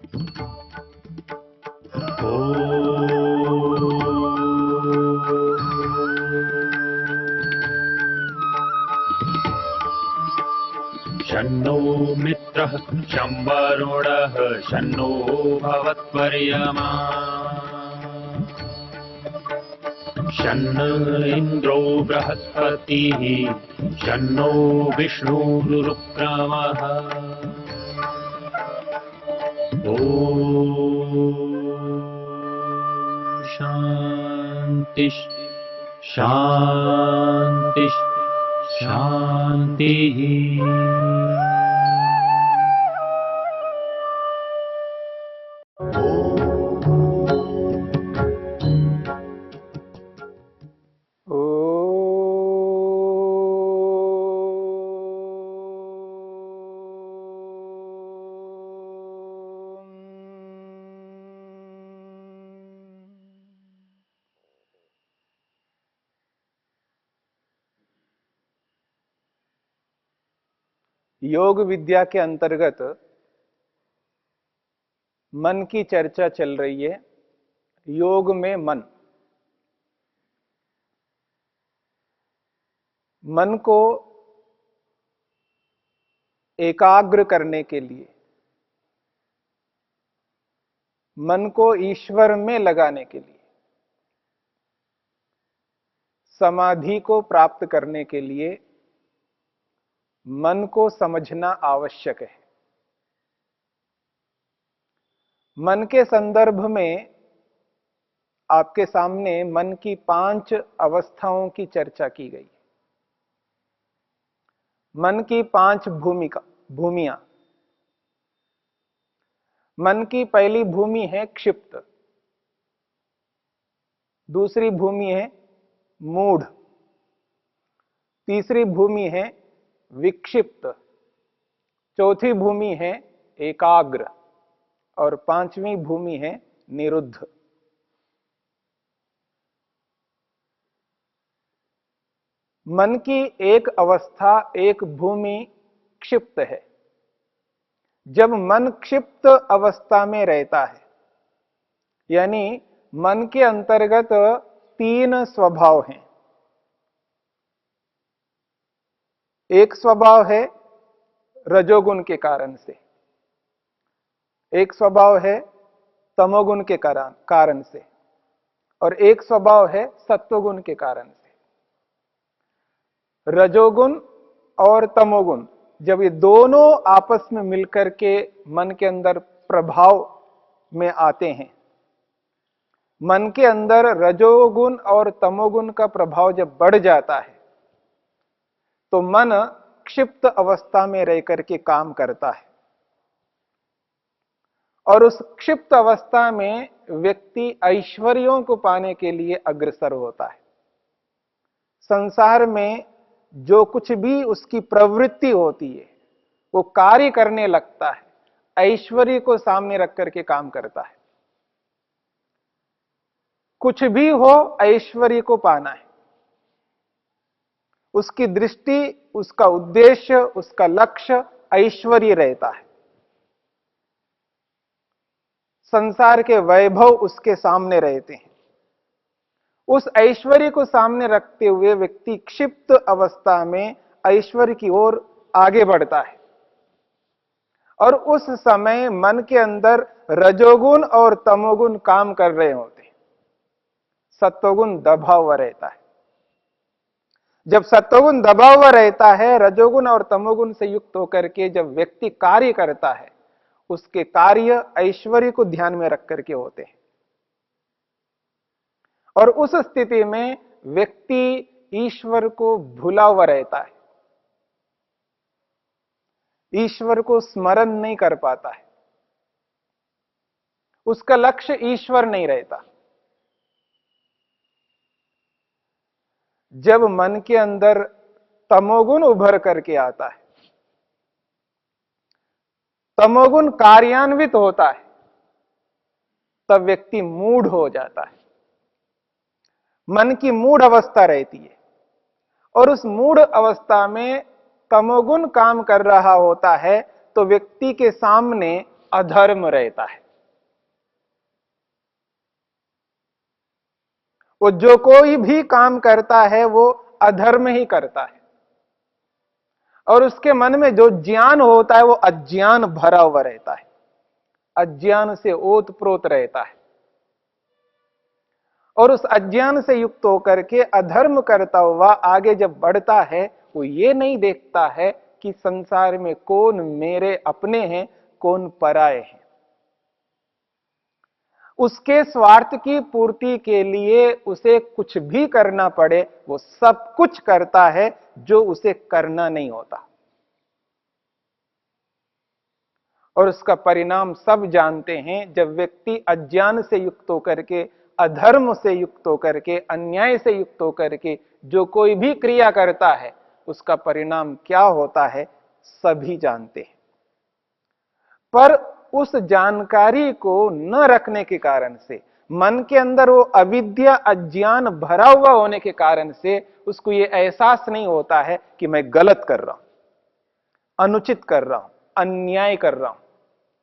शन्नो मित्रः शं वरुणः शन्नो भवत्वर्यमा शन्न इन्द्रो बृहस्पतिः शन्नो विष्णुरुक्रमः ॐ शान्ति शान्ति शान्तिः। योग विद्या के अंतर्गत मन की चर्चा चल रही है। योग में मन को एकाग्र करने के लिए, मन को ईश्वर में लगाने के लिए, समाधि को प्राप्त करने के लिए मन को समझना आवश्यक है। मन के संदर्भ में आपके सामने मन की 5 अवस्थाओं की चर्चा की गई। मन की 5 भूमियां। मन की पहली भूमि है क्षिप्त, दूसरी भूमि है मूढ़, तीसरी भूमि है विक्षिप्त, चौथी भूमि है एकाग्र और 5वीं भूमि है निरुद्ध। मन की एक अवस्था, एक भूमि क्षिप्त है। जब मन क्षिप्त अवस्था में रहता है, यानी मन के अंतर्गत 3 स्वभाव हैं। एक स्वभाव है रजोगुण के कारण से, एक स्वभाव है तमोगुण के कारण से, और एक स्वभाव है सत्वगुण के कारण से। रजोगुण और तमोगुण जब ये दोनों आपस में मिलकर के मन के अंदर प्रभाव में आते हैं, मन के अंदर रजोगुण और तमोगुण का प्रभाव जब बढ़ जाता है तो मन क्षिप्त अवस्था में रह करके काम करता है, और उस क्षिप्त अवस्था में व्यक्ति ऐश्वर्यों को पाने के लिए अग्रसर होता है। संसार में जो कुछ भी उसकी प्रवृत्ति होती है वो कार्य करने लगता है, ऐश्वर्य को सामने रख करके काम करता है। कुछ भी हो, ऐश्वर्य को पाना है। उसकी दृष्टि, उसका उद्देश्य, उसका लक्ष्य ऐश्वर्य रहता है। संसार के वैभव उसके सामने रहते हैं। उस ऐश्वर्य को सामने रखते हुए व्यक्ति क्षिप्त अवस्था में ऐश्वर्य की ओर आगे बढ़ता है, और उस समय मन के अंदर रजोगुण और तमोगुण काम कर रहे होते हैं। सत्वगुण दबा हुआ रहता है। जब सत्वगुण दबा हुआ रहता है, रजोगुण और तमोगुण से युक्त होकर के जब व्यक्ति कार्य करता है, उसके कार्य ऐश्वर्य को ध्यान में रख करके होते हैं, और उस स्थिति में व्यक्ति ईश्वर को भूला हुआ रहता है, ईश्वर को स्मरण नहीं कर पाता है, उसका लक्ष्य ईश्वर नहीं रहता। जब मन के अंदर तमोगुण उभर करके आता है, तमोगुण कार्यान्वित होता है, तब व्यक्ति मूढ़ हो जाता है। मन की मूढ़ अवस्था रहती है, और उस मूढ़ अवस्था में तमोगुण काम कर रहा होता है, तो व्यक्ति के सामने अधर्म रहता है। वो जो कोई भी काम करता है वो अधर्म ही करता है, और उसके मन में जो ज्ञान होता है वो अज्ञान भरा हुआ रहता है, अज्ञान से ओतप्रोत रहता है। और उस अज्ञान से युक्त होकर के अधर्म करता हुआ आगे जब बढ़ता है, वो ये नहीं देखता है कि संसार में कौन मेरे अपने हैं, कौन पराये हैं। उसके स्वार्थ की पूर्ति के लिए उसे कुछ भी करना पड़े, वो सब कुछ करता है जो उसे करना नहीं होता। और उसका परिणाम सब जानते हैं। जब व्यक्ति अज्ञान से युक्त होकर के, अधर्म से युक्त होकर के, अन्याय से युक्त होकर के जो कोई भी क्रिया करता है, उसका परिणाम क्या होता है सभी जानते हैं। पर उस जानकारी को न रखने के कारण से, मन के अंदर वो अविद्या अज्ञान भरा हुआ होने के कारण से उसको ये एहसास नहीं होता है कि मैं गलत कर रहा हूं, अनुचित कर रहा हूं, अन्याय कर रहा हूं,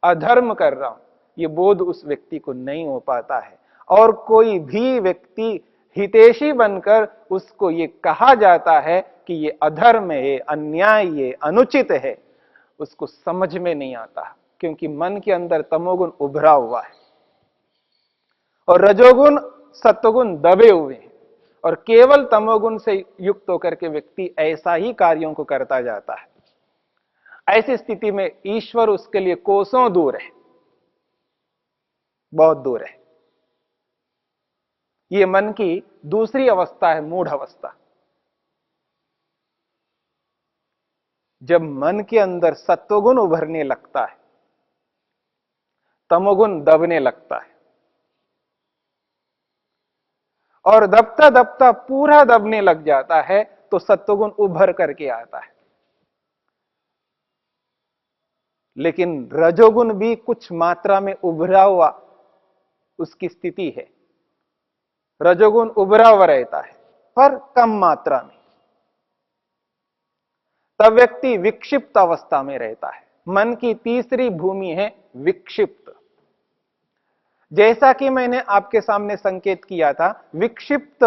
अधर्म कर रहा हूं। ये बोध उस व्यक्ति को नहीं हो पाता है। और कोई भी व्यक्ति हितैषी बनकर उसको ये कहा जाता है कि ये अधर्म है, अन्याय है, अनुचित है, उसको समझ में नहीं आता, क्योंकि मन के अंदर तमोगुण उभरा हुआ है और रजोगुण सत्वगुण दबे हुए हैं, और केवल तमोगुण से युक्त होकर के व्यक्ति ऐसा ही कार्यों को करता जाता है। ऐसी स्थिति में ईश्वर उसके लिए कोसों दूर है, बहुत दूर है। यह मन की दूसरी अवस्था है, मूढ़ अवस्था। जब मन के अंदर सत्वगुण उभरने लगता है, तमोगुण दबने लगता है, और दबता दबता पूरा दबने लग जाता है, तो सत्वगुण उभर करके आता है। लेकिन रजोगुण भी कुछ मात्रा में उभरा हुआ उसकी स्थिति है। रजोगुण उभरा हुआ रहता है पर कम मात्रा में। तब व्यक्ति विक्षिप्त अवस्था में रहता है। मन की तीसरी भूमि है विक्षिप्त। जैसा कि मैंने आपके सामने संकेत किया था, विक्षिप्त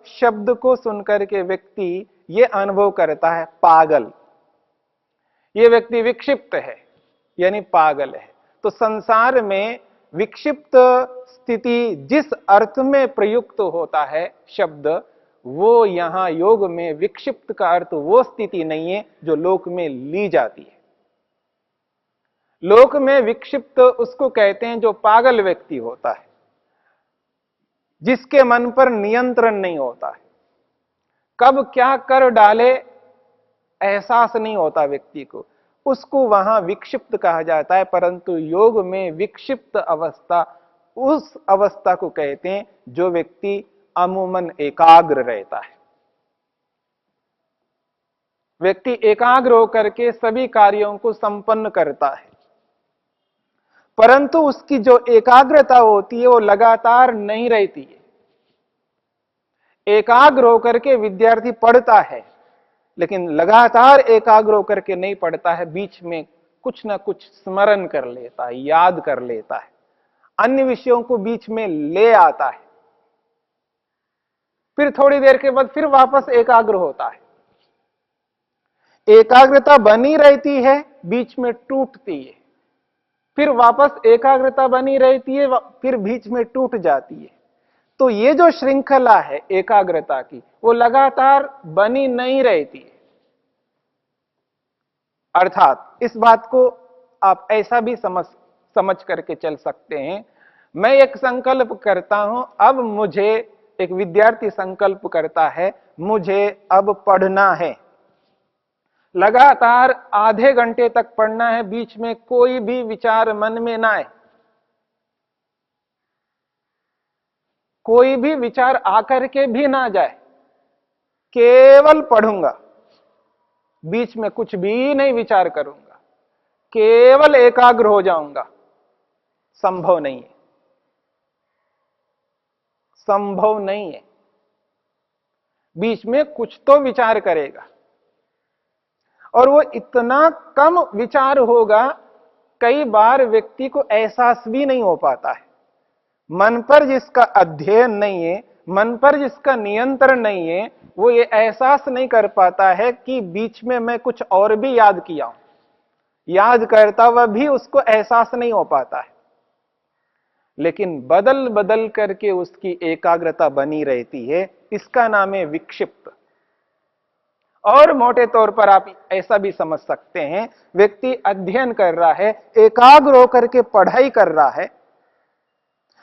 शब्द को सुनकर के व्यक्ति यह अनुभव करता है पागल। यह व्यक्ति विक्षिप्त है यानी पागल है। तो संसार में विक्षिप्त स्थिति जिस अर्थ में प्रयुक्त होता है शब्द, वो यहां योग में विक्षिप्त का अर्थ वो स्थिति नहीं है जो लोक में ली जाती है। लोक में विक्षिप्त उसको कहते हैं जो पागल व्यक्ति होता है, जिसके मन पर नियंत्रण नहीं होता है, कब क्या कर डाले एहसास नहीं होता व्यक्ति को, उसको वहां विक्षिप्त कहा जाता है। परंतु योग में विक्षिप्त अवस्था उस अवस्था को कहते हैं जो व्यक्ति अमूमन एकाग्र रहता है। व्यक्ति एकाग्र होकर के सभी कार्यों को संपन्न करता है, परंतु उसकी जो एकाग्रता होती है वो लगातार नहीं रहती है। एकाग्र होकर के विद्यार्थी पढ़ता है, लेकिन लगातार एकाग्र होकर के नहीं पढ़ता है, बीच में कुछ ना कुछ स्मरण कर लेता है, याद कर लेता है, अन्य विषयों को बीच में ले आता है, फिर थोड़ी देर के बाद फिर वापस एकाग्र होता है। एकाग्रता बनी रहती है, बीच में टूटती है, फिर वापस एकाग्रता बनी रहती है, फिर बीच में टूट जाती है। तो ये जो श्रृंखला है एकाग्रता की, वो लगातार बनी नहीं रहती है। अर्थात इस बात को आप ऐसा भी समझ करके चल सकते हैं, मैं एक संकल्प करता हूं, अब मुझे, एक विद्यार्थी संकल्प करता है, मुझे अब पढ़ना है, लगातार आधे घंटे तक पढ़ना है, बीच में कोई भी विचार मन में ना आए, कोई भी विचार आकर के भी ना जाए, केवल पढ़ूंगा, बीच में कुछ भी नहीं विचार करूंगा, केवल एकाग्र हो जाऊंगा, संभव नहीं है, संभव नहीं है। बीच में कुछ तो विचार करेगा, और वो इतना कम विचार होगा, कई बार व्यक्ति को एहसास भी नहीं हो पाता है। मन पर जिसका अध्ययन नहीं है, मन पर जिसका नियंत्रण नहीं है, वो ये एहसास नहीं कर पाता है कि बीच में मैं कुछ और भी याद किया हूं। याद करता हुआ भी उसको एहसास नहीं हो पाता है, लेकिन बदल बदल करके उसकी एकाग्रता बनी रहती है। इसका नाम है विक्षिप्त। और मोटे तौर पर आप ऐसा भी समझ सकते हैं, व्यक्ति अध्ययन कर रहा है, एकाग्र होकर के पढ़ाई कर रहा है,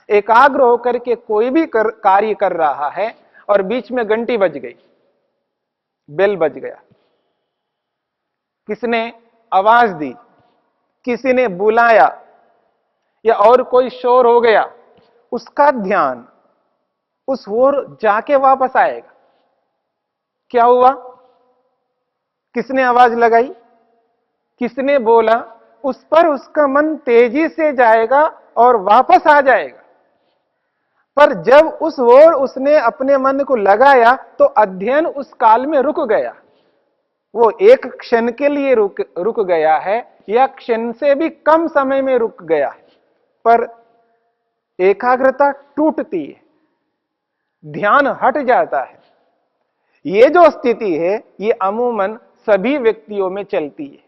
एकाग्र होकर के कोई भी कार्य कर रहा है, और बीच में घंटी बज गई, बेल बज गया, किसने आवाज दी, किसी ने बुलाया, या और कोई शोर हो गया, उसका ध्यान उस ओर जाके वापस आएगा। क्या हुआ, किसने आवाज लगाई, किसने बोला, उस पर उसका मन तेजी से जाएगा और वापस आ जाएगा। पर जब उस ओर उसने अपने मन को लगाया तो अध्ययन उस काल में रुक गया। वो एक क्षण के लिए रुक गया है, या क्षण से भी कम समय में रुक गया है, पर एकाग्रता टूटती है, ध्यान हट जाता है। ये जो स्थिति है, ये अमूमन सभी व्यक्तियों में चलती है।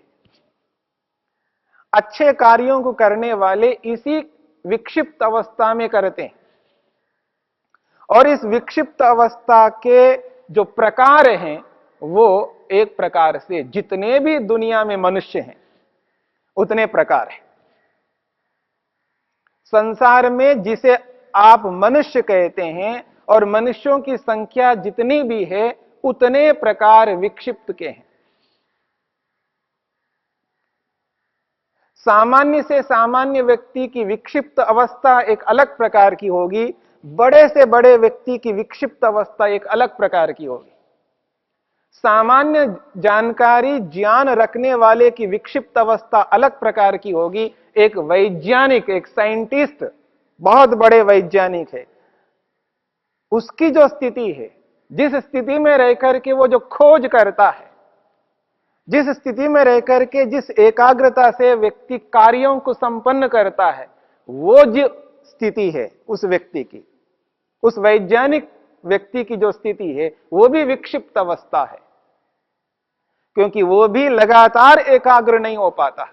अच्छे कार्यों को करने वाले इसी विक्षिप्त अवस्था में करते हैं, और इस विक्षिप्त अवस्था के जो प्रकार हैं, वो एक प्रकार से जितने भी दुनिया में मनुष्य हैं उतने प्रकार हैं। संसार में जिसे आप मनुष्य कहते हैं, और मनुष्यों की संख्या जितनी भी है, उतने प्रकार विक्षिप्त के हैं। सामान्य से सामान्य व्यक्ति की विक्षिप्त अवस्था एक अलग प्रकार की होगी, बड़े से बड़े व्यक्ति की विक्षिप्त अवस्था एक अलग प्रकार की होगी। सामान्य जानकारी ज्ञान रखने वाले की विक्षिप्त अवस्था अलग प्रकार की होगी। एक वैज्ञानिक, एक साइंटिस्ट, बहुत बड़े वैज्ञानिक है, उसकी जो स्थिति है, जिस स्थिति में रहकर के वो जो खोज करता है, जिस स्थिति में रहकर के जिस एकाग्रता से व्यक्ति कार्यों को संपन्न करता है, वो जो स्थिति है उस व्यक्ति की, उस वैज्ञानिक व्यक्ति की जो स्थिति है, वो भी विक्षिप्त अवस्था है, क्योंकि वो भी लगातार एकाग्र नहीं हो पाता।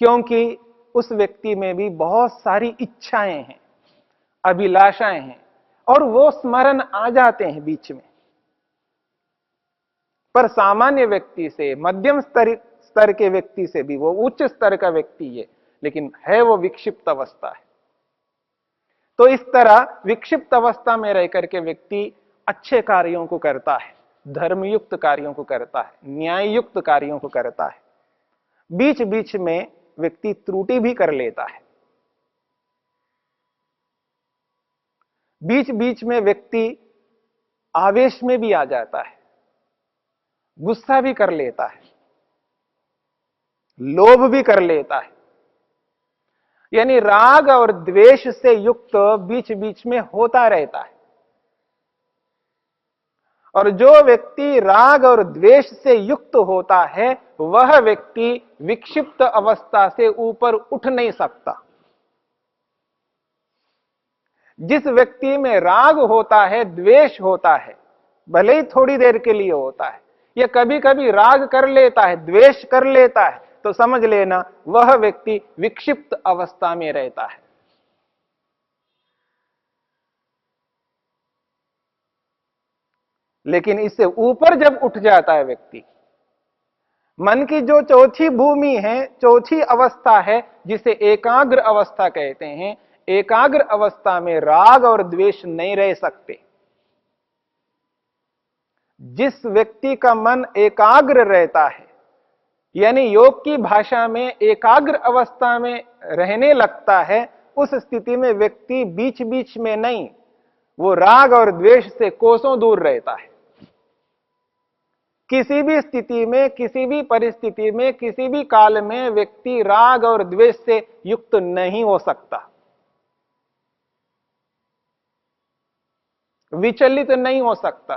क्योंकि उस व्यक्ति में भी बहुत सारी इच्छाएं हैं, अभिलाषाएं हैं, और वो स्मरण आ जाते हैं बीच में। पर सामान्य व्यक्ति से, मध्यम स्तर के व्यक्ति से भी, वो उच्च स्तर का व्यक्ति है, लेकिन है वो विक्षिप्त अवस्था है। तो इस तरह विक्षिप्त अवस्था में रह करके व्यक्ति अच्छे कार्यों को करता है, धर्मयुक्त कार्यों को करता है, न्याययुक्त कार्यों को करता है। बीच बीच में व्यक्ति त्रुटि भी कर लेता है, बीच बीच में व्यक्ति आवेश में भी आ जाता है, गुस्सा भी कर लेता है, लोभ भी कर लेता है। यानी राग और द्वेष से युक्त बीच बीच में होता रहता है। और जो व्यक्ति राग और द्वेष से युक्त होता है, वह व्यक्ति विक्षिप्त अवस्था से ऊपर उठ नहीं सकता। जिस व्यक्ति में राग होता है, द्वेष होता है, भले ही थोड़ी देर के लिए होता है, या कभी कभी राग कर लेता है, द्वेष कर लेता है, तो समझ लेना वह व्यक्ति विक्षिप्त अवस्था में रहता है। लेकिन इससे ऊपर जब उठ जाता है व्यक्ति, मन की जो चौथी भूमि है, चौथी अवस्था है, जिसे एकाग्र अवस्था कहते हैं, एकाग्र अवस्था में राग और द्वेष नहीं रह सकते। जिस व्यक्ति का मन एकाग्र रहता है, यानी योग की भाषा में एकाग्र अवस्था में रहने लगता है, उस स्थिति में व्यक्ति बीच बीच में नहीं, वो राग और द्वेष से कोसों दूर रहता है। किसी भी स्थिति में, किसी भी परिस्थिति में, किसी भी काल में व्यक्ति राग और द्वेष से युक्त नहीं हो सकता, विचलित नहीं हो सकता।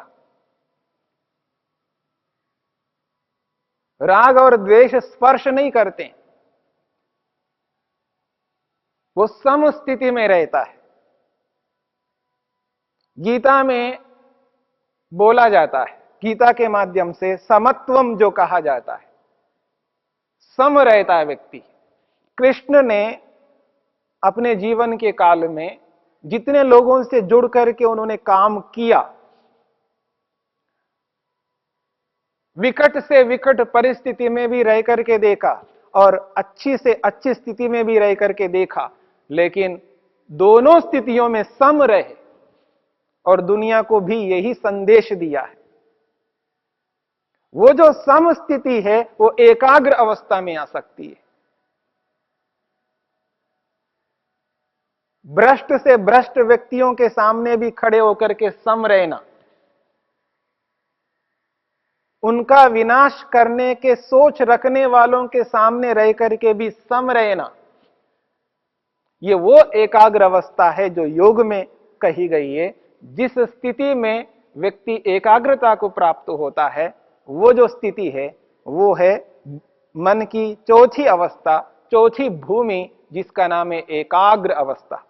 राग और द्वेष स्पर्श नहीं करते, वो सम स्थिति में रहता है। गीता में बोला जाता है, गीता के माध्यम से समत्वम जो कहा जाता है, सम रहता है व्यक्ति। कृष्ण ने अपने जीवन के काल में जितने लोगों से जुड़ करके उन्होंने काम किया, विकट से विकट परिस्थिति में भी रह करके देखा और अच्छी से अच्छी स्थिति में भी रह करके देखा, लेकिन दोनों स्थितियों में सम रहे और दुनिया को भी यही संदेश दिया है। वो जो सम स्थिति है वो एकाग्र अवस्था में आ सकती है। भ्रष्ट से भ्रष्ट व्यक्तियों के सामने भी खड़े होकर के सम रहना, उनका विनाश करने के सोच रखने वालों के सामने रह करके भी सम रहना, ये वो एकाग्र अवस्था है जो योग में कही गई है। जिस स्थिति में व्यक्ति एकाग्रता को प्राप्त होता है, वो जो स्थिति है वो है मन की चौथी अवस्था, चौथी भूमि, जिसका नाम है एकाग्र अवस्था।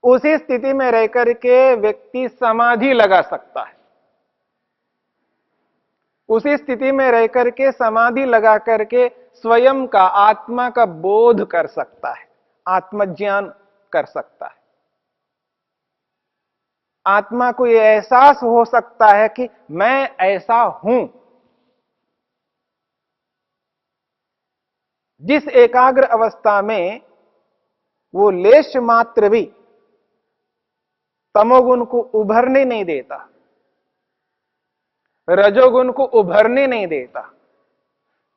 उसी स्थिति में रहकर के व्यक्ति समाधि लगा सकता है। उसी स्थिति में रहकर के समाधि लगा करके स्वयं का, आत्मा का बोध कर सकता है, आत्मज्ञान कर सकता है। आत्मा को यह एहसास हो सकता है कि मैं ऐसा हूं। जिस एकाग्र अवस्था में वो लेश मात्र भी तमोगुण को उभरने नहीं देता, रजोगुण को उभरने नहीं देता,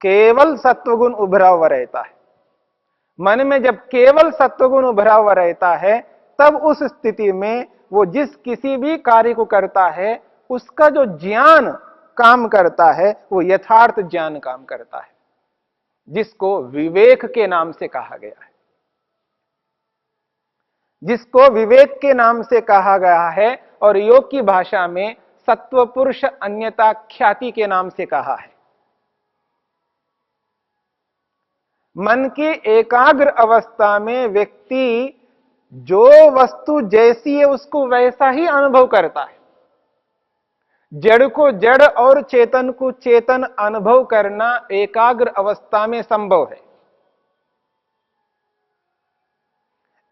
केवल सत्वगुण उभरा हुआ रहता है। मन में जब केवल सत्वगुण उभरा हुआ रहता है, तब उस स्थिति में वो जिस किसी भी कार्य को करता है, उसका जो ज्ञान काम करता है वो यथार्थ ज्ञान काम करता है, जिसको विवेक के नाम से कहा गया है। जिसको विवेक के नाम से कहा गया है और योग की भाषा में सत्व पुरुष अन्यता ख्याति के नाम से कहा है। मन की एकाग्र अवस्था में व्यक्ति जो वस्तु जैसी है उसको वैसा ही अनुभव करता है। जड़ को जड़ और चेतन को चेतन अनुभव करना एकाग्र अवस्था में संभव है।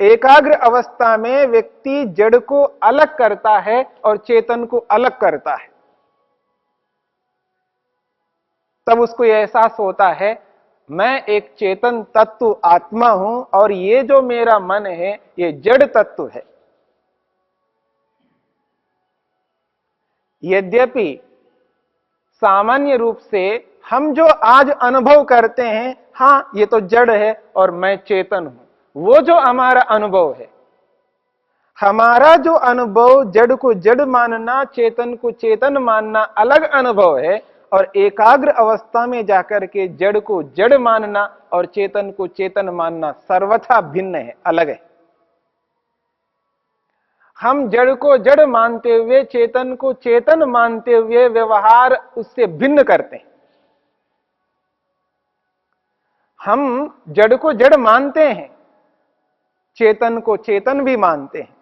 एकाग्र अवस्था में व्यक्ति जड़ को अलग करता है और चेतन को अलग करता है। तब उसको यह एहसास होता है, मैं एक चेतन तत्व आत्मा हूं और ये जो मेरा मन है ये जड़ तत्व है। यद्यपि सामान्य रूप से हम जो आज अनुभव करते हैं, हां ये तो जड़ है और मैं चेतन हूं, वो जो हमारा अनुभव है, हमारा जो अनुभव जड़ को जड़ मानना, चेतन को चेतन मानना अलग अनुभव है, और एकाग्र अवस्था में जाकर के जड़ को जड़ मानना और चेतन को चेतन मानना सर्वथा भिन्न है, अलग है। हम जड़ को जड़ मानते हुए चेतन को चेतन मानते हुए व्यवहार उससे भिन्न करते हैं। हम जड़ को जड़ मानते हैं, चेतन को चेतन भी मानते हैं,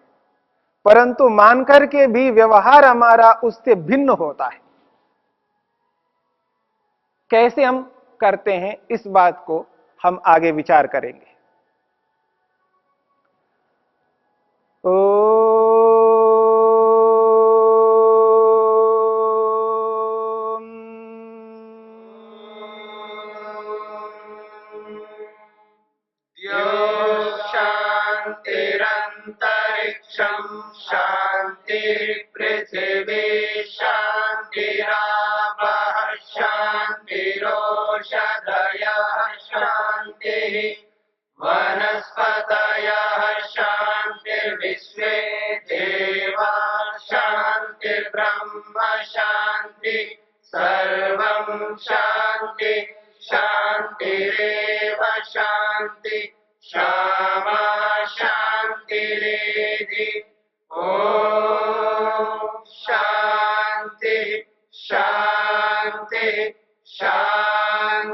परंतु मान करके भी व्यवहार हमारा उससे भिन्न होता है। कैसे हम करते हैं, इस बात को हम आगे विचार करेंगे। शांतिरंतरिक्षं शांति पृथिवी शांतिरापः शांतिरोषधयः शांतिः वनस्पतयः शांतिर्विश्वे देवा शांतिर्ब्रह्म शांति सर्वं शांति शांतिरेव शांति क्षमा शांतिरेधि। ओम शांति शांति शान्ति